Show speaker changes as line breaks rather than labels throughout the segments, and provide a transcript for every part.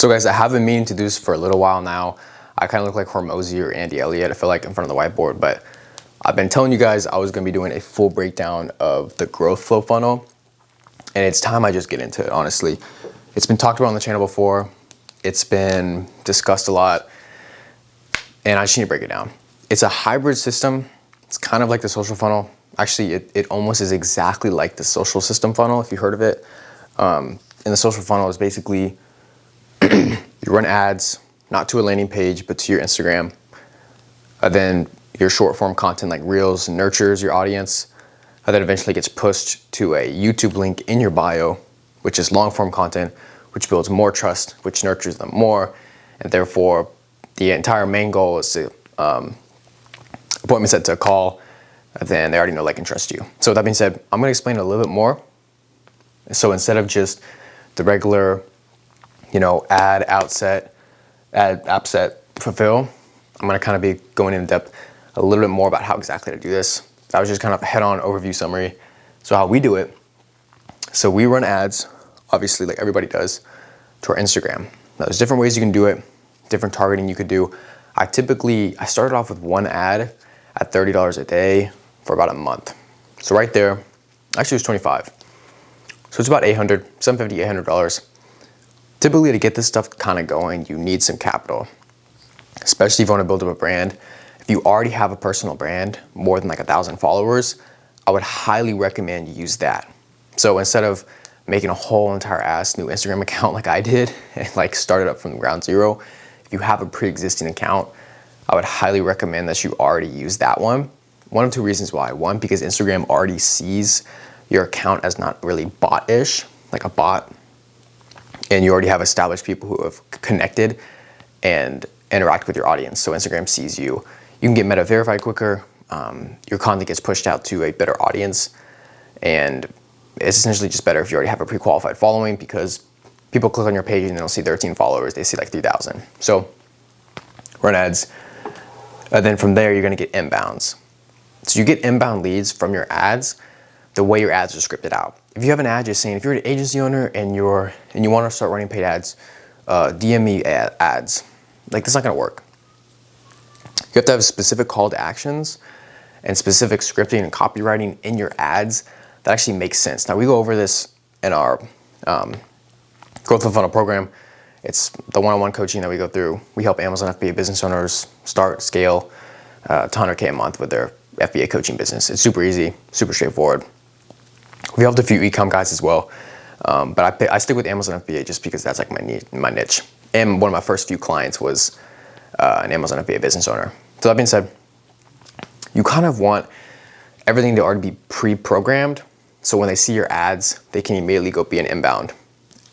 So guys, I have been meaning to do this for a little while now. I kind of look like Hormozy or Andy Elliott, I feel like, in front of the whiteboard, but I've been telling you guys I was gonna be doing a full breakdown of the GrowthFlow funnel, and it's time I just get into it, honestly. It's been talked about on the channel before, it's been discussed a lot, and I just need to break it down. It's a hybrid system. It's kind of like the social funnel. Actually, it almost is exactly like the social system funnel, if you heard of it. And the social funnel is basically, you run ads, not to a landing page, but to your Instagram. Then your short form content like Reels nurtures your audience. Then eventually gets pushed to a YouTube link in your bio, which is long form content, which builds more trust, which nurtures them more. And therefore, the entire main goal is to appointment set to a call. Then they already know, like, and trust you. So with that being said, I'm gonna explain it a little bit more. So instead of just the regular, add, outset, add, app set, fulfill, I'm gonna kind of be going in depth a little bit more about how exactly to do this. That was just kind of a head-on overview summary. So how we do it, so we run ads, obviously like everybody does, to our Instagram. Now there's different ways you can do it, different targeting you could do. I started off with one ad at $30 a day for about a month. So right there, actually it was 25. So it's about $750, $800. Typically, to get this stuff kind of going, you need some capital, especially if you want to build up a brand. If you already have a personal brand, more than like 1,000 followers, I would highly recommend you use that. So instead of making a whole entire new Instagram account like I did and like started up from ground zero, if you have a pre-existing account, I would highly recommend that you already use that one. One of two reasons why. One, because Instagram already sees your account as not really bot-ish, like a bot, and you already have established people who have connected and interact with your audience. So Instagram sees you. You can get meta verified quicker. Your content gets pushed out to a better audience, and it's essentially just better if you already have a pre-qualified following, because people click on your page and they don't see 13 followers, they see like 3,000. So run ads. Then from there, you're gonna get inbounds. So you get inbound leads from your ads, the way your ads are scripted out. If you have an ad just saying, if you're an agency owner and you want to start running paid ads, DM me ads. Like, that's not gonna work. You have to have specific call to actions and specific scripting and copywriting in your ads that actually makes sense. Now, we go over this in our GrowthFlow Funnel program. It's the one-on-one coaching that we go through. We help Amazon FBA business owners start, scale to 100K a month with their FBA coaching business. It's super easy, super straightforward. We helped a few e-com guys as well, but I stick with Amazon FBA just because that's like my niche. And one of my first few clients was an Amazon FBA business owner. So that being said, you kind of want everything to already be pre-programmed, so when they see your ads, they can immediately go be an inbound.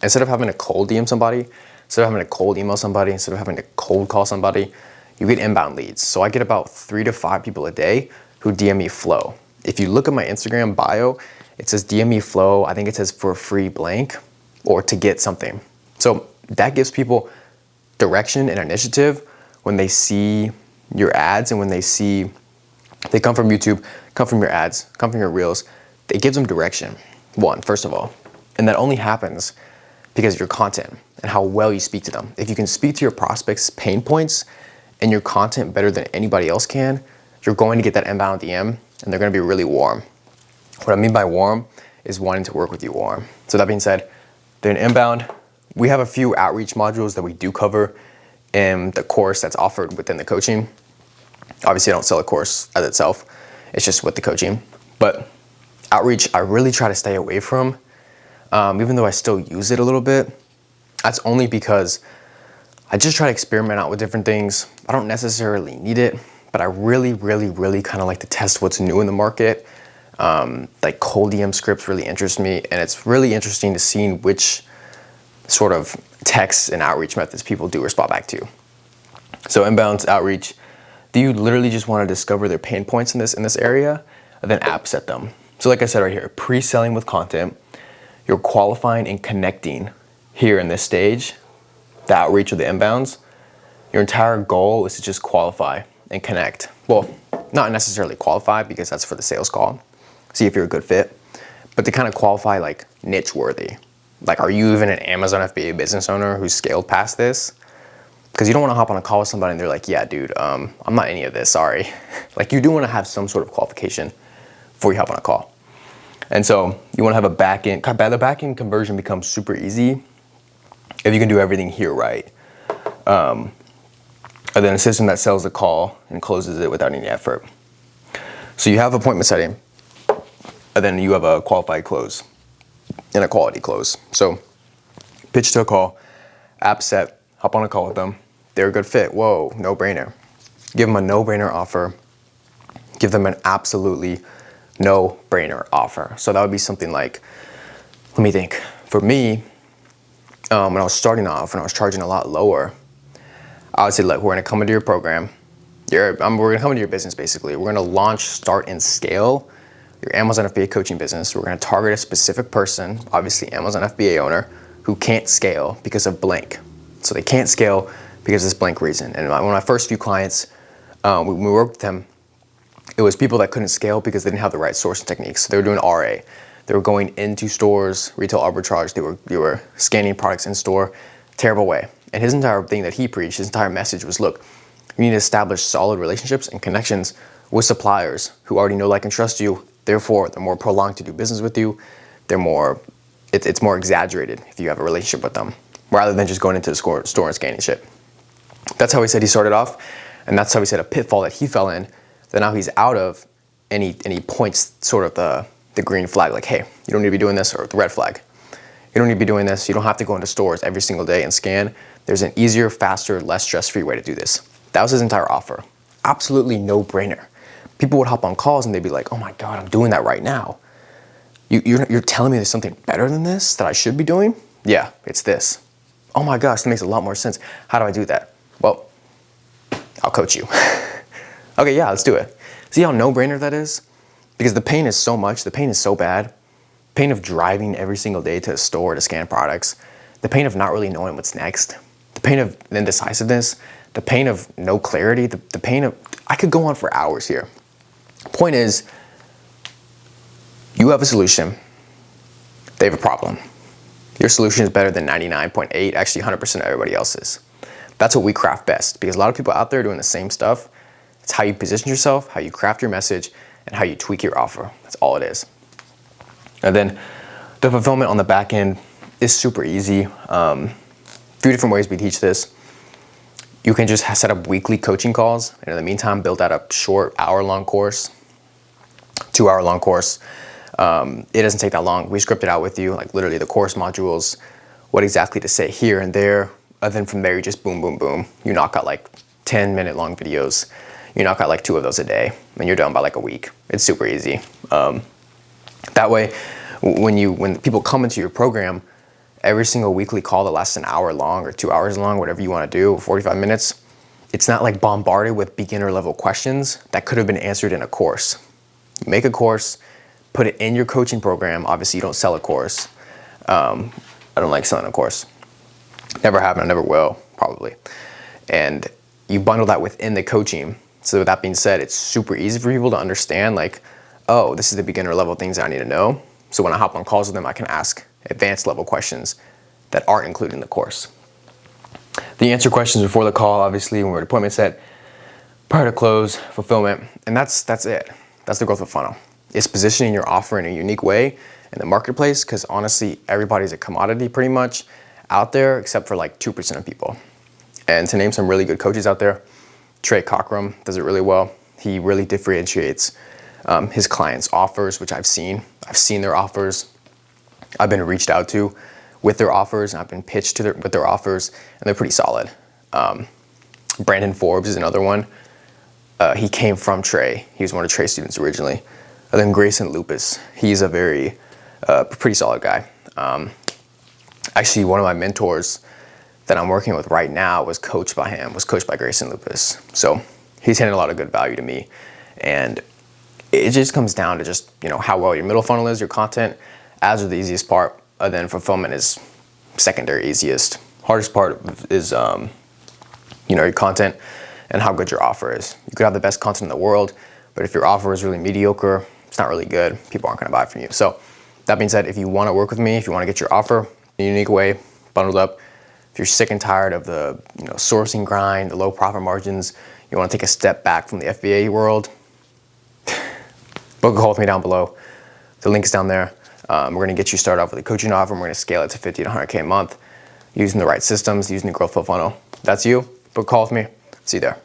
Instead of having to cold DM somebody, instead of having to cold email somebody, instead of having to cold call somebody, you get inbound leads. So I get about 3 to 5 people a day who DM me flow. If you look at my Instagram bio, it says DM me flow. I think it says for free blank or to get something. So that gives people direction and initiative when they see your ads, and when they come from YouTube, come from your ads, come from your Reels. It gives them direction, first of all. And that only happens because of your content and how well you speak to them. If you can speak to your prospects' pain points and your content better than anybody else can, you're going to get that inbound DM, and they're gonna be really warm. What I mean by warm is wanting to work with you warm. So that being said, they're an inbound. We have a few outreach modules that we do cover in the course that's offered within the coaching. Obviously, I don't sell a course as itself. It's just with the coaching. But outreach, I really try to stay away from, even though I still use it a little bit. That's only because I just try to experiment out with different things. I don't necessarily need it, but I really, really, really kind of like to test what's new in the market. Like cold DM scripts really interest me, and it's really interesting to see which sort of texts and outreach methods people do respond back to. So inbound outreach, do you literally just want to discover their pain points in this area, and then app set them? So like I said right here, pre-selling with content, you're qualifying and connecting here in this stage, the outreach or the inbounds. Your entire goal is to just qualify and connect. Well, not necessarily qualify, because that's for the sales call, see if you're a good fit, but to kind of qualify like niche worthy. Like, are you even an Amazon FBA business owner who's scaled past this? Because you don't want to hop on a call with somebody and they're like, yeah, dude, I'm not any of this, sorry. Like, you do want to have some sort of qualification before you hop on a call. And so you want to have a back-end, the back-end conversion becomes super easy if you can do everything here right. And then a system that sells the call and closes it without any effort. So you have appointment setting, and then you have a qualified close and a quality close. So pitch to a call, app set, hop on a call with them. They're a good fit. Whoa, no brainer. Give them a no brainer offer. Give them an absolutely no brainer offer. So that would be something like, let me think. For me, when I was starting off and I was charging a lot lower, I would say, look, we're gonna come into your program. We're gonna come into your business basically. We're gonna launch, start, and scale your Amazon FBA coaching business. We're gonna target a specific person, obviously Amazon FBA owner, who can't scale because of blank. So they can't scale because of this blank reason. And one of my first few clients, when we worked with them, it was people that couldn't scale because they didn't have the right sourcing techniques. So they were doing RA. They were going into stores, retail arbitrage. They were scanning products in store, terrible way. And his entire thing that he preached, his entire message was, look, you need to establish solid relationships and connections with suppliers who already know, like, and trust you. Therefore, they're more prolonged to do business with you. It's more exaggerated if you have a relationship with them, rather than just going into the store and scanning shit. That's how he said he started off, and that's how he said a pitfall that he fell in, that now he's out of, and he points sort of the green flag, like, hey, you don't need to be doing this, or the red flag. You don't need to be doing this. You don't have to go into stores every single day and scan. There's an easier, faster, less stress-free way to do this. That was his entire offer. Absolutely no brainer. People would hop on calls and they'd be like, oh my God, I'm doing that right now. You're telling me there's something better than this that I should be doing? Yeah, it's this. Oh my gosh, that makes a lot more sense. How do I do that? Well, I'll coach you. Okay, yeah, let's do it. See how no-brainer that is? Because the pain is so much, the pain is so bad. Pain of driving every single day to a store to scan products. The pain of not really knowing what's next. The pain of indecisiveness. The pain of no clarity. The pain of, I could go on for hours here. Point is, you have a solution. They have a problem. Your solution is better than 99.8, actually 100% of everybody else's. That's what we craft best, because a lot of people out there doing the same stuff. It's how you position yourself, how you craft your message, and how you tweak your offer. That's all it is. And then the fulfillment on the back end is super easy. A few different ways we teach this. You can just set up weekly coaching calls, and in the meantime, build out a short hour-long course, 2-hour-long course. It doesn't take that long. We script it out with you, like literally the course modules, what exactly to say here and there. And then from there, you just boom, boom, boom. You knock out like 10-minute long videos. You knock out like 2 of those a day, and you're done by like a week. It's super easy. That way, when people come into your program, every single weekly call that lasts an hour long or 2 hours long, whatever you want to do, 45 minutes, it's not like bombarded with beginner level questions that could have been answered in a course. You make a course, put it in your coaching program. Obviously, you don't sell a course. I don't like selling a course. Never have, and I never will, probably. And you bundle that within the coaching. So with that being said, it's super easy for people to understand, like, oh, this is the beginner level things that I need to know. So when I hop on calls with them, I can ask advanced level questions that aren't included in the course. The answer questions before the call, obviously, when we're at appointment set, prior to close, fulfillment, and that's it. That's the GrowthFlow funnel. It's positioning your offer in a unique way in the marketplace, because honestly, everybody's a commodity pretty much out there, except for like 2% of people. And to name some really good coaches out there, Trey Cockrum does it really well. He really differentiates his clients' offers, which I've seen. I've seen their offers. I've been reached out to with their offers, and I've been pitched to with their offers, and they're pretty solid. Brandon Forbes is another one. He came from Trey. He was one of Trey's students originally. And then Grayson Lupus. He's a very pretty solid guy. Actually, one of my mentors that I'm working with right now was coached by Grayson Lupus. So he's handed a lot of good value to me. And it just comes down to just, how well your middle funnel is, your content. Ads are the easiest part. And then fulfillment is secondary easiest. Hardest part is, your content and how good your offer is. You could have the best content in the world, but if your offer is really mediocre, it's not really good, people aren't gonna buy from you. So that being said, if you wanna work with me, if you wanna get your offer, a unique way, bundled up. If you're sick and tired of the sourcing grind, the low profit margins, you want to take a step back from the FBA world, book a call with me down below. The link's down there. We're going to get you started off with a coaching offer, and we're going to scale it to 50 to 100K a month using the right systems, using the GrowthFlow funnel. If that's you, book a call with me. See you there.